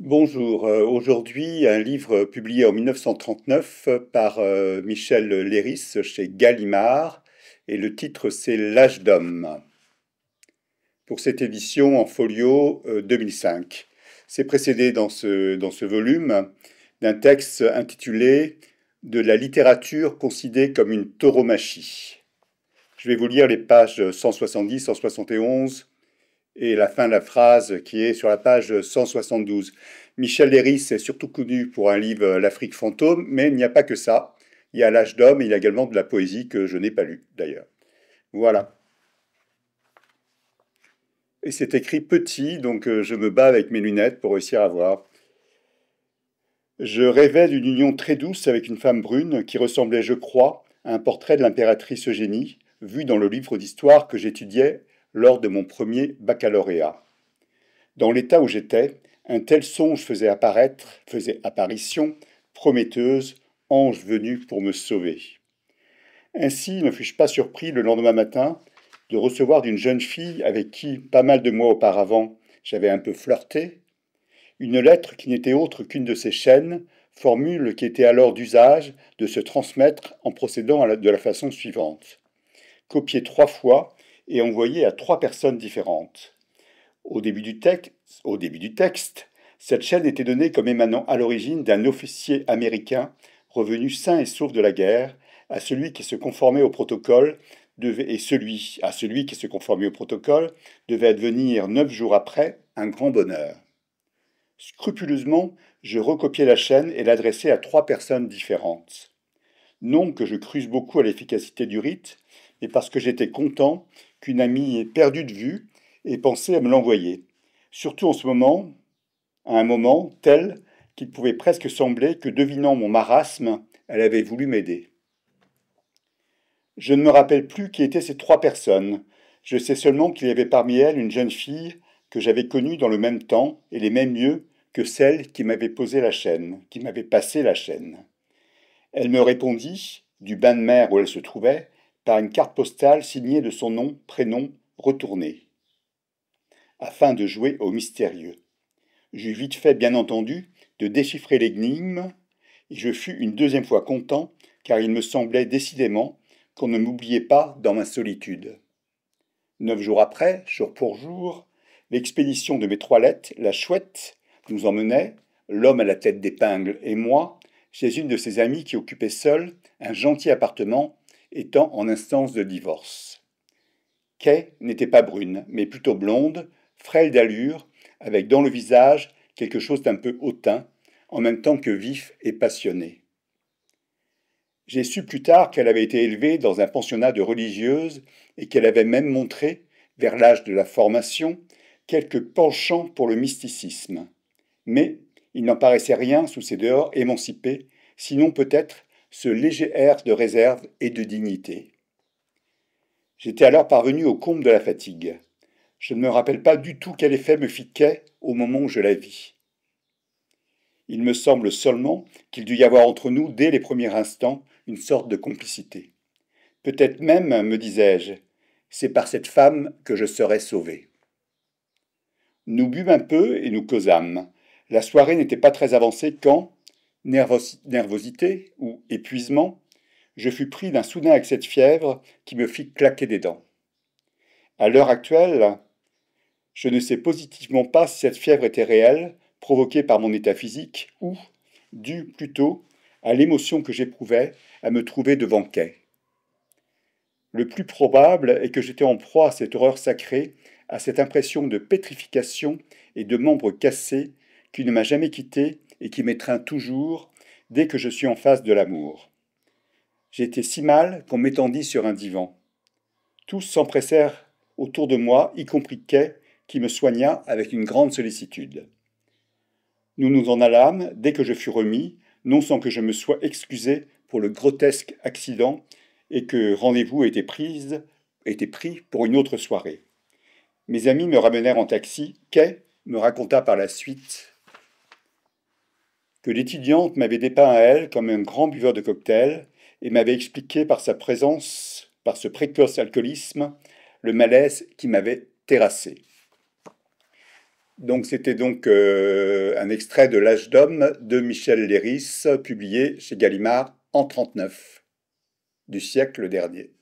Bonjour, aujourd'hui un livre publié en 1939 par Michel Léris chez Gallimard et le titre c'est L'âge d'homme pour cette édition en folio 2005. C'est précédé dans ce volume d'un texte intitulé De la littérature considérée comme une tauromachie. Je vais vous lire les pages 170, 171 et la fin de la phrase qui est sur la page 172. Michel Léris est surtout connu pour un livre L'Afrique fantôme, mais il n'y a pas que ça. Il y a L'âge d'homme et il y a également de la poésie que je n'ai pas lue d'ailleurs. Voilà. Et c'est écrit petit, donc je me bats avec mes lunettes pour réussir à voir. Je rêvais d'une union très douce avec une femme brune qui ressemblait, je crois, à un portrait de l'impératrice Eugénie, vu dans le livre d'histoire que j'étudiais lors de mon premier baccalauréat. Dans l'état où j'étais, un tel songe faisait apparition, prometteuse, ange venu pour me sauver. Ainsi ne fus-je pas surpris le lendemain matin de recevoir d'une jeune fille avec qui, pas mal de mois auparavant, j'avais un peu flirté, une lettre qui n'était autre qu'une de ces chaînes, formule qui était alors d'usage de se transmettre en procédant de la façon suivante. Copier 3 fois et envoyer à 3 personnes différentes. Au début du texte, cette chaîne était donnée comme émanant à l'origine d'un officier américain revenu sain et sauf de la guerre, à celui qui se conformait au protocole celui qui se conformait au protocole devait advenir 9 jours après un grand bonheur. Scrupuleusement, je recopiai la chaîne et l'adressai à 3 personnes différentes. Non que je crusse beaucoup à l'efficacité du rite, mais parce que j'étais content qu'une amie ait perdu de vue et pensait à me l'envoyer. Surtout en ce moment, à un moment tel qu'il pouvait presque sembler que, devinant mon marasme, elle avait voulu m'aider. Je ne me rappelle plus qui étaient ces 3 personnes. Je sais seulement qu'il y avait parmi elles une jeune fille que j'avais connue dans le même temps et les mêmes lieux que celle qui m'avait posé la chaîne, qui m'avait passé la chaîne. Elle me répondit, du bain de mer où elle se trouvait, par une carte postale signée de son nom, prénom, retourné, afin de jouer au mystérieux. J'eus vite fait, bien entendu, de déchiffrer l'énigme, et je fus une deuxième fois content, car il me semblait décidément qu'on ne m'oubliait pas dans ma solitude. 9 jours après, jour pour jour, l'expédition de mes 3 lettres, la chouette, nous emmenait, l'homme à la tête d'épingle et moi, chez une de ses amies qui occupait seule un gentil appartement étant en instance de divorce. Kay n'était pas brune, mais plutôt blonde, frêle d'allure, avec dans le visage quelque chose d'un peu hautain, en même temps que vif et passionné. J'ai su plus tard qu'elle avait été élevée dans un pensionnat de religieuses et qu'elle avait même montré, vers l'âge de la formation, quelques penchants pour le mysticisme. Mais il n'en paraissait rien sous ses dehors émancipés, sinon peut-être ce léger air de réserve et de dignité. J'étais alors parvenu au comble de la fatigue. Je ne me rappelle pas du tout quel effet me fit Kay au moment où je la vis. Il me semble seulement qu'il dut y avoir entre nous, dès les premiers instants, une sorte de complicité. Peut-être même, me disais-je, c'est par cette femme que je serai sauvé. Nous bûmes un peu et nous causâmes. La soirée n'était pas très avancée quand, nervosité ou épuisement, je fus pris d'un soudain accès de fièvre qui me fit claquer des dents. À l'heure actuelle, je ne sais positivement pas si cette fièvre était réelle, provoquée par mon état physique, ou due plutôt à l'émotion que j'éprouvais à me trouver devant Kay. Le plus probable est que j'étais en proie à cette horreur sacrée, à cette impression de pétrification et de membres cassés qui ne m'a jamais quitté et qui m'étreint toujours dès que je suis en face de l'amour. J'étais si mal qu'on m'étendit sur un divan. Tous s'empressèrent autour de moi, y compris Kay, qui me soigna avec une grande sollicitude. Nous nous en allâmes dès que je fus remis, non sans que je me sois excusé pour le grotesque accident et que rendez-vous était pris pour une autre soirée. Mes amis me ramenèrent en taxi. Kay me raconta par la suite que l'étudiante m'avait dépeint à elle comme un grand buveur de cocktails et m'avait expliqué par sa présence, par ce précoce alcoolisme, le malaise qui m'avait terrassé. Donc c'était donc un extrait de L'Âge d'homme de Michel Léris, publié chez Gallimard en 1939 du siècle dernier.